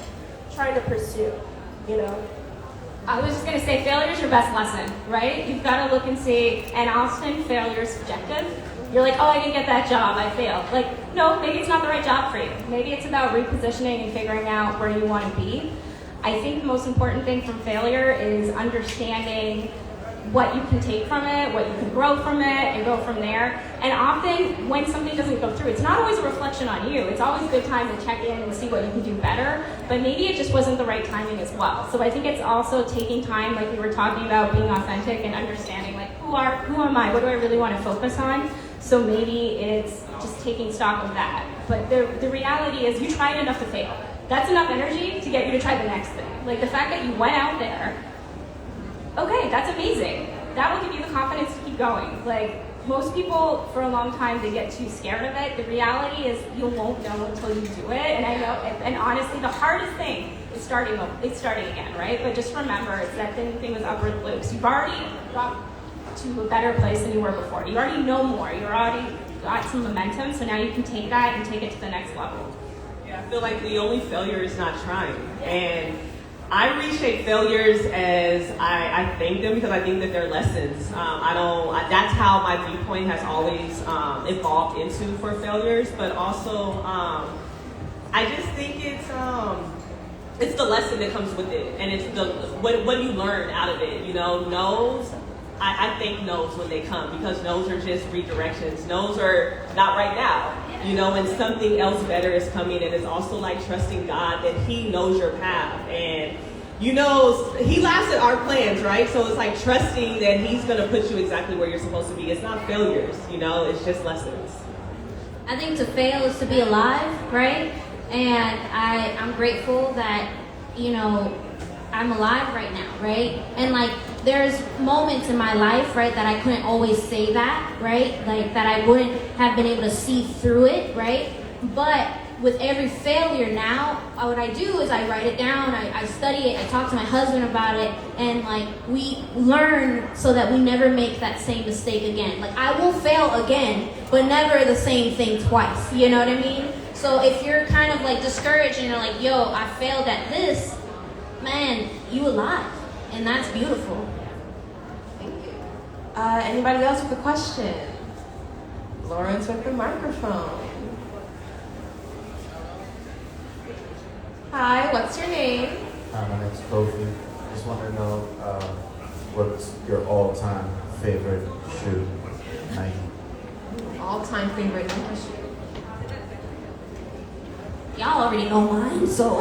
trying to pursue, you know? I was just going to say, failure is your best lesson, right? You've got to look and see, and often failure is subjective. You're like, oh, I didn't get that job, I failed. Like, no, maybe it's not the right job for you. Maybe it's about repositioning and figuring out where you want to be. I think the most important thing from failure is understanding what you can take from it, what you can grow from it, and go from there. And often, when something doesn't go through, it's not always a reflection on you. It's always a good time to check in and see what you can do better, but maybe it just wasn't the right timing as well. So I think it's also taking time, like we were talking about, being authentic and understanding, like, who am I? What do I really want to focus on? So maybe it's just taking stock of that. But the reality is, you tried enough to fail. That's enough energy to get you to try the next thing. Like, the fact that you went out there, okay, that's amazing. That will give you the confidence to keep going. Like, most people, for a long time, they get too scared of it. The reality is, you won't know until you do it. And I know, and honestly, the hardest thing is starting again, right? But just remember, it's that thing with upward loops. You've already got to a better place than you were before. You already know more. You already got some momentum, so now you can take that and take it to the next level. Yeah, I feel like the only failure is not trying. And I reshape failures as I thank them, because I think that they're lessons. That's how my viewpoint has always evolved into for failures. But also, I just think it's the lesson that comes with it, and it's what you learn out of it. You know, no's. I think no's when they come, because no's are just redirections. No's are not right now, you know, and something else better is coming. And it's also like trusting God that He knows your path, and you know, He laughs at our plans, right? So it's like trusting that He's going to put you exactly where you're supposed to be. It's not failures, you know, it's just lessons. I think to fail is to be alive, right? And I'm grateful that, you know, I'm alive right now, right? And like, there's moments in my life, right, that I couldn't always say that, right? Like, that I wouldn't have been able to see through it, right? But with every failure now, what I do is I write it down, I study it, I talk to my husband about it, and like, we learn so that we never make that same mistake again. Like, I will fail again, but never the same thing twice, you know what I mean? So if you're kind of like discouraged and you're like, yo, I failed at this, man, you alive, and that's beautiful. Thank you. Anybody else with a question? Lawrence with the microphone. Hi, what's your name? Hi, my name's Posey. Just want to know what's your all-time favorite shoe, Nike? All-time favorite Nike shoe. Y'all already know mine, so.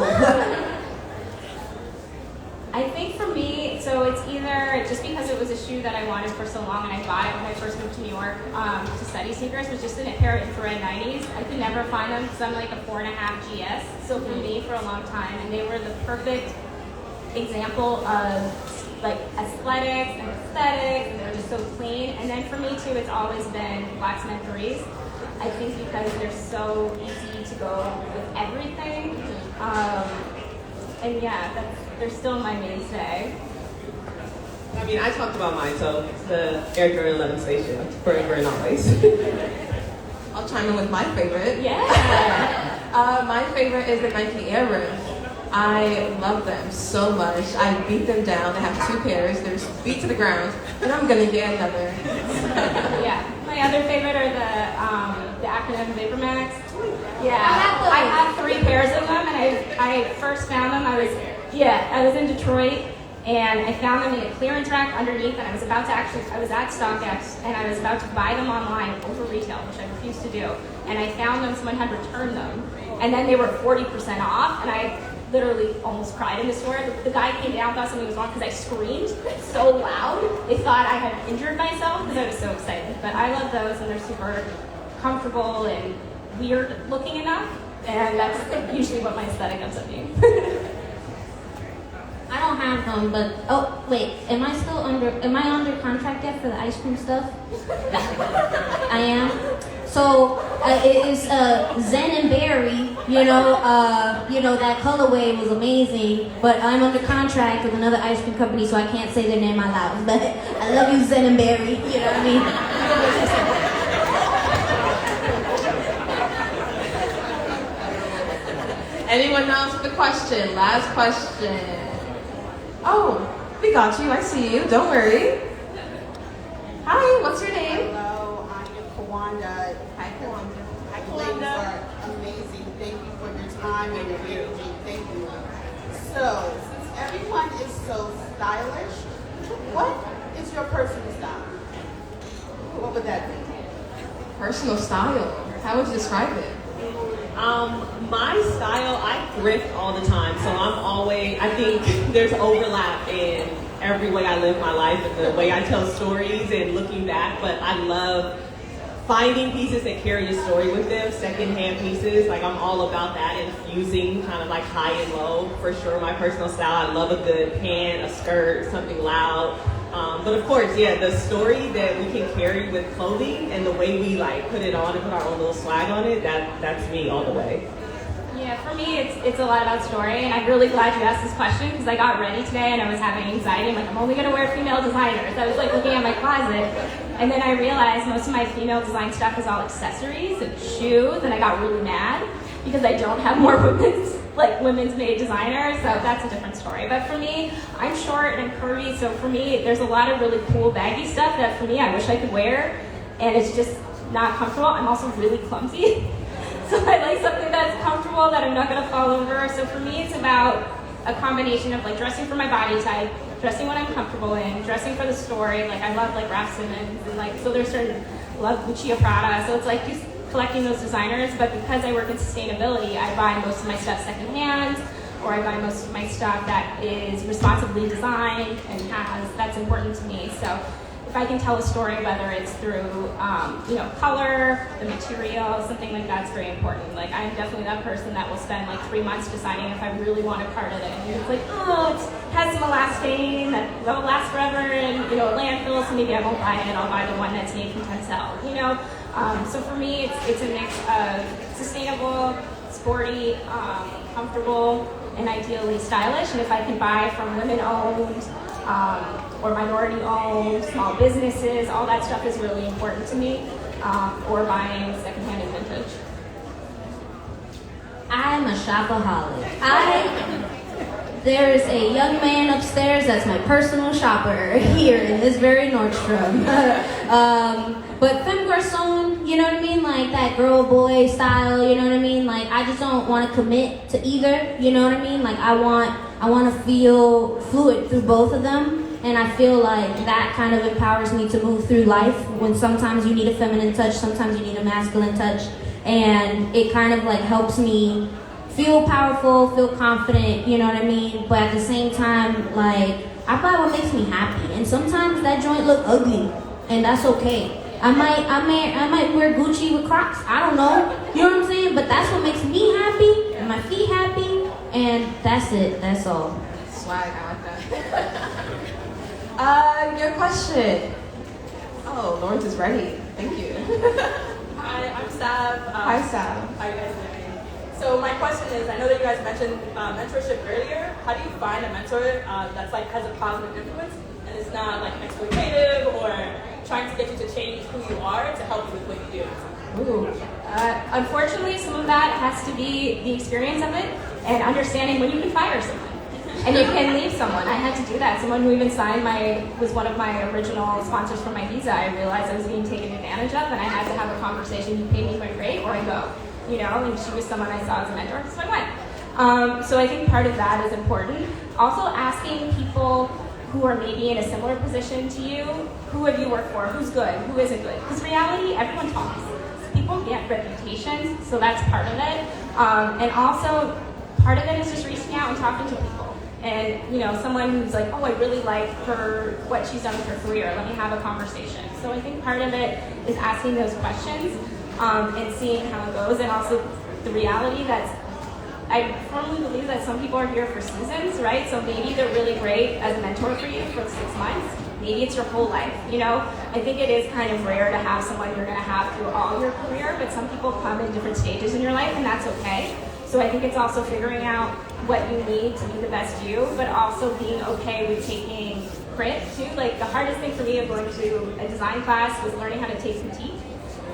I think for me, so it's either just because it was a shoe that I wanted for so long, and I bought it when I first moved to New York to study sneakers, was just a pair of infrared 90s. I could never find them because I'm like a 4.5 GS. So for me, for a long time, and they were the perfect example of like aesthetics and aesthetics, and they're just so clean. And then for me too, it's always been Blacksmith 3s. I think because they're so easy to go with everything. And yeah, they're still my mainstay. I mean, I talked about mine, so it's the Air Jordan 11 Station, forever and always. I'll chime in with my favorite. Yeah. My favorite is the Nike Air Rim. I love them so much. I beat them down. I have 2 pairs. They're beat to the ground, and I'm gonna get another. Yeah, my other favorite are the acronym Vapor Max. Yeah, I have 3 pairs of them, and I first found them. I was in Detroit, and I found them in a clearance rack underneath, and I was at StockX, and I was about to buy them online over retail, which I refused to do. And I found them, someone had returned them, and then they were 40% off, and I literally almost cried in the store. The guy came down, thought something was wrong because I screamed so loud. They thought I had injured myself because I was so excited. But I love those, and they're super comfortable and weird looking enough, and that's usually what my aesthetic ends up being. I don't have them, but oh wait, am I under contract yet for the ice cream stuff? I am. So it is Zen and Berry. You know that colorway was amazing, but I'm under contract with another ice cream company, so I can't say their name out loud. But I love you, Zen and Berry. You know what I mean? Anyone else with a question? Last question. Oh, we got you. I see you. Don't worry. Hi, what's your name? Hello, I am Kawanda. Hi, Kawanda. You ladies are amazing. Thank you for your time and your energy. Thank you. So, since everyone is so stylish, what is your personal style? What would that be? Personal style. How would you describe it? My style, I thrift all the time, so I think there's overlap in every way I live my life and the way I tell stories and looking back, but I love finding pieces that carry a story with them, secondhand pieces. Like, I'm all about that, infusing kind of like high and low, for sure. My personal style, I love a good pant, a skirt, something loud. But of course, the story that we can carry with clothing and the way we like put it on and put our own little swag on it, that's me all the way. Yeah, for me, it's a lot about story, and I'm really glad you asked this question because I got ready today and I was having anxiety. I'm like, I'm only going to wear female designers. I was like looking at my closet, and then I realized most of my female design stuff is all accessories and shoes, and I got really mad because I don't have more women's made designers, so that's a different story. But for me, I'm short and curvy, so for me, there's a lot of really cool baggy stuff that for me, I wish I could wear, and it's just not comfortable. I'm also really clumsy. So I like something that's comfortable, that I'm not going to fall over. So for me, it's about a combination of like dressing for my body type, dressing what I'm comfortable in, dressing for the story. Like, I love like Raf Simons, and like, so there's certain, love Gucci or Prada. So it's like just collecting those designers. But because I work in sustainability, I buy most of my stuff secondhand, or I buy most of my stuff that is responsibly designed and that's important to me. So if I can tell a story, whether it's through, color, the material, something like that's very important. Like, I'm definitely that person that will spend like 3 months deciding if I really want a part of it. And it's like, oh, it has some elastane that will last forever and, a landfill, so maybe I won't buy it. I'll buy the one that's made from Tencel, So for me, it's a mix of sustainable, sporty, comfortable, and ideally stylish. And if I can buy from women-owned, or minority-owned, small businesses, all that stuff is really important to me, or buying secondhand and vintage. I'm a shopaholic. There's a young man upstairs that's my personal shopper here in this very Nordstrom. But femme garçon, you know what I mean? Like that girl boy style, you know what I mean? Like, I just don't want to commit to either, you know what I mean? Like, I want to feel fluid through both of them. And I feel like that kind of empowers me to move through life, when sometimes you need a feminine touch, sometimes you need a masculine touch. And it kind of like helps me feel powerful, feel confident, you know what I mean? But at the same time, like, I buy what makes me happy. And sometimes that joint look ugly, and that's okay. I might wear Gucci with Crocs. I don't know. You know what I'm saying? But that's what makes me happy, and my feet happy, and that's it. That's all. Swag, I like that. Your question. Oh, Lawrence is ready. Thank you. Hi, I'm Sav. Hi, Sav. How are you guys doing? So my question is, I know that you guys mentioned mentorship earlier. How do you find a mentor that's like has a positive influence and is not like exploitative or trying to get you to change who you are to help you with what you do? Unfortunately, some of that has to be the experience of it. and understanding when you can fire someone. And you can leave someone. I had to do that. Someone who even signed was one of my original sponsors for my visa. I realized I was being taken advantage of, and I had to have a conversation. You pay me my rate, or I go. And she was someone I saw as a mentor, so I went. So I think part of that is important. Also asking people who are maybe in a similar position to you, who have you worked for, who's good, who isn't good. Because reality, everyone talks. People get reputations, so that's part of it. And also, part of it is just reaching out and talking to people. And someone who's like, oh, I really like what she's done with her career. Let me have a conversation. So I think part of it is asking those questions and seeing how it goes. And also the reality I firmly believe that some people are here for seasons, right? So maybe they're really great as a mentor for you for 6 months. Maybe it's your whole life, I think it is kind of rare to have someone you're gonna have through all your career, but some people come in different stages in your life, and that's okay. So I think it's also figuring out what you need to be the best you, but also being okay with taking crit too. Like the hardest thing for me of going to a design class was learning how to take critique.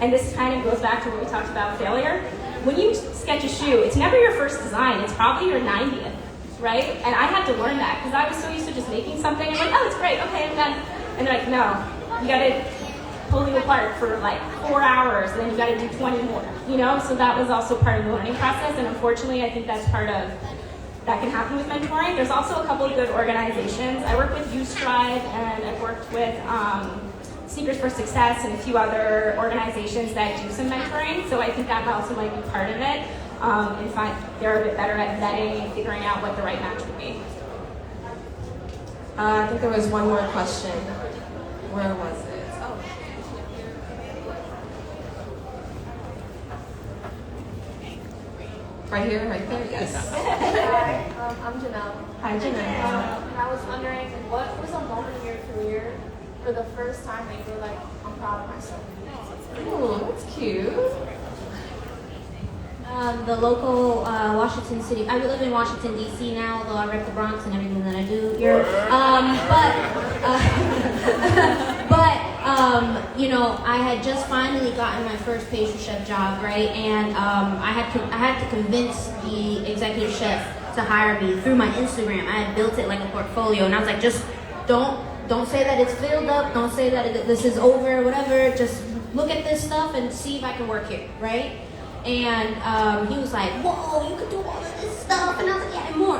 And this kind of goes back to what we talked about failure. When you sketch a shoe, it's never your first design, it's probably your 90th, right? And I had to learn that because I was so used to just making something and like, oh, it's great, okay, I'm done. And they're like, no, you gotta pull you apart for like 4 hours, and then you gotta do 20 more, So that was also part of the learning process, and unfortunately, I think that's part of that can happen with mentoring. There's also a couple of good organizations. I work with You Strive, and I've worked with Sneakers for Success and a few other organizations that do some mentoring. So I think that also might be part of it. And they're a bit better at vetting and figuring out what the right match would be. I think there was one more question. Where was it? Right here, right there, yes. Hi, I'm Janelle. Hi, Janelle. And I was wondering, what was a moment in your career for the first time that you were like, I'm proud of myself? Ooh, that's cute. The local Washington City. I live in Washington D.C. now, although I rep the Bronx and everything that I do here. I had just finally gotten my first pastry chef job, right? And I had to convince the executive chef to hire me through my Instagram. I had built it like a portfolio, and I was like, just don't say that it's filled up. Don't say that this is over, whatever. Just look at this stuff and see if I can work here, right? And he was like, whoa, you could do all of this stuff. And I was like, yeah, and more.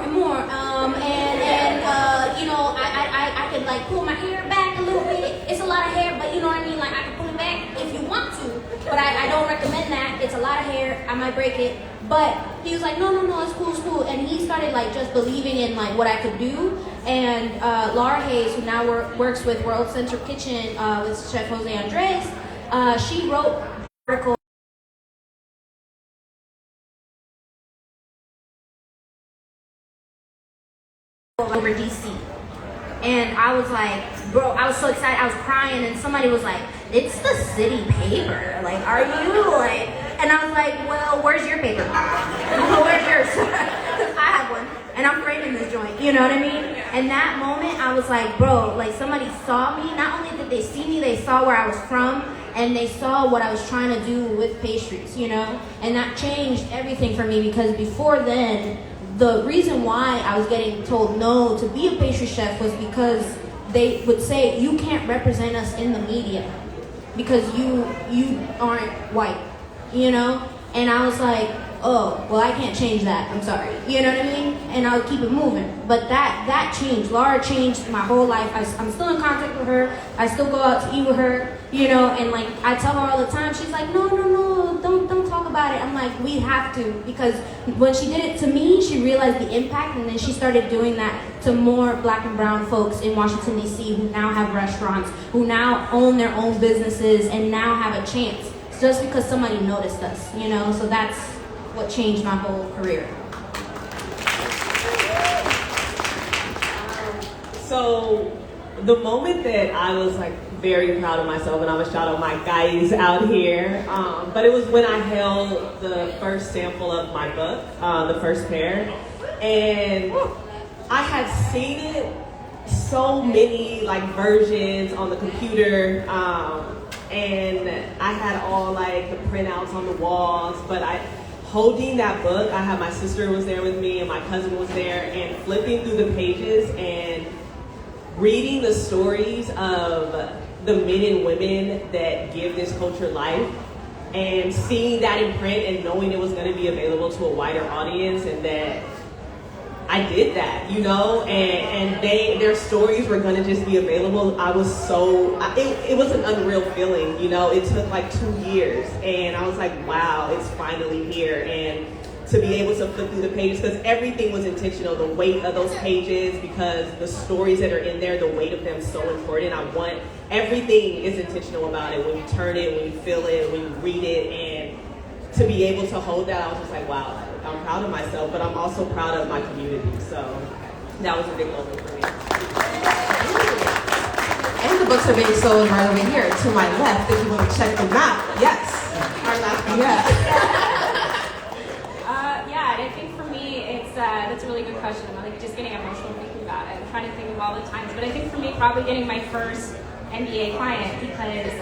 I could like pull my hair back a little bit. It's a lot of hair, but you know what I mean? Like I can pull it back if you want to. But I don't recommend that. It's a lot of hair. I might break it. But he was like, no, it's cool. And he started like just believing in like what I could do. And Laura Hayes, who now works with World Central Kitchen with Chef Jose Andres, she wrote an article over DC. And I was like, bro, I was so excited, I was crying, and somebody was like, it's the city paper. Like, are you like, and I was like, well, where's your paper? Where's yours? I have one, and I'm framing this joint, you know what I mean? And that moment, I was like, bro, like somebody saw me. Not only did they see me, they saw where I was from, and they saw what I was trying to do with pastries, you know? And that changed everything for me, because before then, the reason why I was getting told no to be a pastry chef was because they would say, you can't represent us in the media because you aren't white, you know? And I was like, oh, well, I can't change that. I'm sorry. You know what I mean? And I would keep it moving. But that changed. Laura changed my whole life. I'm still in contact with her. I still go out to eat with her, you know, and like I tell her all the time, she's like, no, don't talk about it. I'm like, we have to, because when she did it to me, she realized the impact, and then she started doing that to more black and brown folks in Washington, D.C. who now have restaurants, who now own their own businesses and now have a chance just because somebody noticed us, you know? So that's what changed my whole career. So the moment that I was like very proud of myself, and I'm gonna shout out my guys out here, but it was when I held the first sample of my book, the first pair, and I had seen it so many like versions on the computer, and I had all like the printouts on the walls, but holding that book, I had my sister was there with me and my cousin was there, and flipping through the pages and reading the stories of the men and women that give this culture life, and seeing that in print and knowing it was going to be available to a wider audience, and that I did that, you know, and their stories were going to just be available. I was so, it was an unreal feeling, you know. It took like 2 years, and I was like, wow, it's finally here. And to be able to flip through the pages, because everything was intentional, the weight of those pages, because the stories that are in there, the weight of them is so important. Everything is intentional about it. When you turn it, when you feel it, when you read it, and to be able to hold that, I was just like, wow, I'm proud of myself, but I'm also proud of my community. So that was a big moment for me. And the books are being sold right over here to my left if you want to check them out. Yes. Our last one. Yeah, and I think for me, that's a really good question. I'm like just getting emotional thinking about it. I'm trying to think of all the times, but I think for me, probably getting my first MBA client, because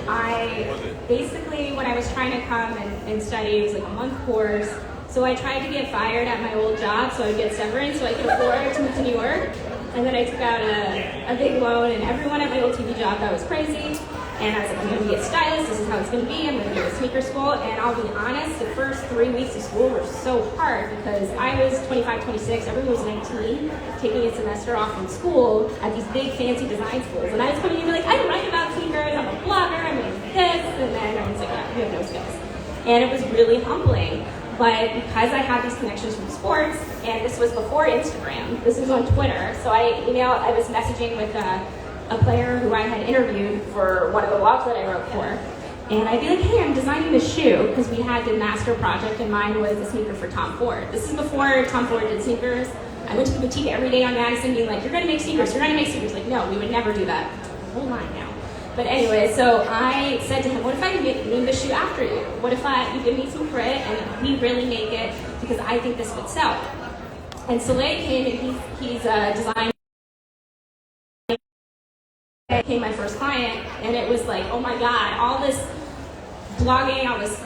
I basically, when I was trying to come and study, it was like a month course. So I tried to get fired at my old job so I'd get severance so I could afford to move to New York. And then I took out a big loan, and everyone at my old TV job thought it was crazy. And I was like, I'm going to be a stylist. This is how it's going to be. I'm going to go to sneaker school. And I'll be honest, the first 3 weeks of school were so hard because I was 25, 26. Everyone was 19, taking a semester off from school at these big fancy design schools. And I was coming in and be like, I write about sneakers. I'm a blogger. I'm going to do this. And then I was like, yeah, you have no skills. And it was really humbling. But because I had these connections from sports, and this was before Instagram, this was on Twitter. So I was messaging with a player who I had interviewed for one of the blogs that I wrote for. And I'd be like, hey, I'm designing this shoe, because we had the master project in mind was a sneaker for Tom Ford. This is before Tom Ford did sneakers. I went to the boutique every day on Madison being like, you're gonna make sneakers, you're gonna make sneakers. Like, no, we would never do that. Hold on now. But anyway, so I said to him, what if I name the shoe after you? What if you give me some credit and we really make it, because I think this would sell. And Soleil came, and he's a designer. Became my first client, and it was like, oh my God, all this blogging, I was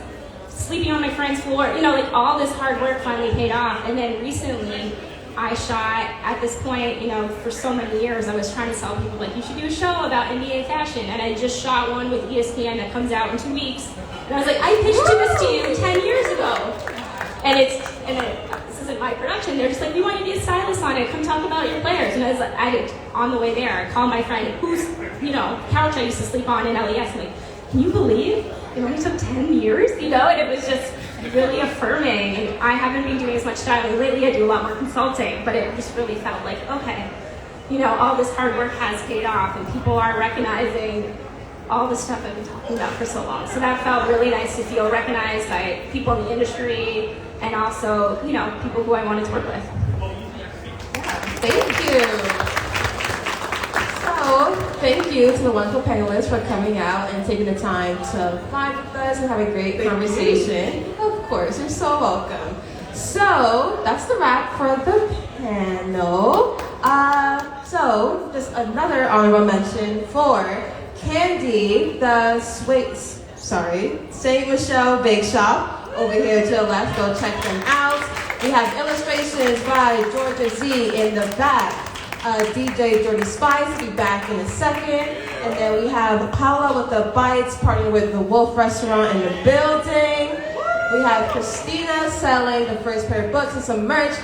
sleeping on my friend's floor, like all this hard work finally paid off. And then recently, I shot, at this point, for so many years, I was trying to tell people, like, you should do a show about NBA fashion. And I just shot one with ESPN that comes out in 2 weeks. And I was like, I pitched this to you 10 years ago. And this isn't my production. They're just like, we want you to be a stylist on it. Come talk about your players. And I was like, on the way there, I called my friend whose, couch I used to sleep on in LES. I'm like, can you believe it only took 10 years? And it was just really affirming. And I haven't been doing as much styling lately. I do a lot more consulting, but it just really felt like, okay, all this hard work has paid off, and people are recognizing all the stuff I've been talking about for so long. So that felt really nice to feel recognized by people in the industry, and also, people who I wanted to work with. Thank you. So, thank you to the wonderful panelists for coming out and taking the time to vibe with us and have a great conversation. Of course, you're so welcome. So, that's the wrap for the panel. So, just another honorable mention for Candy, the St. Michel Bake Shop. Over here to the left, go check them out. We have illustrations by Georgia Z in the back. DJ Dirty Spice will be back in a second. And then we have Paola with the Bites, partnering with the Wolf Restaurant in the building. We have Christyna selling the first pair of books and some merch.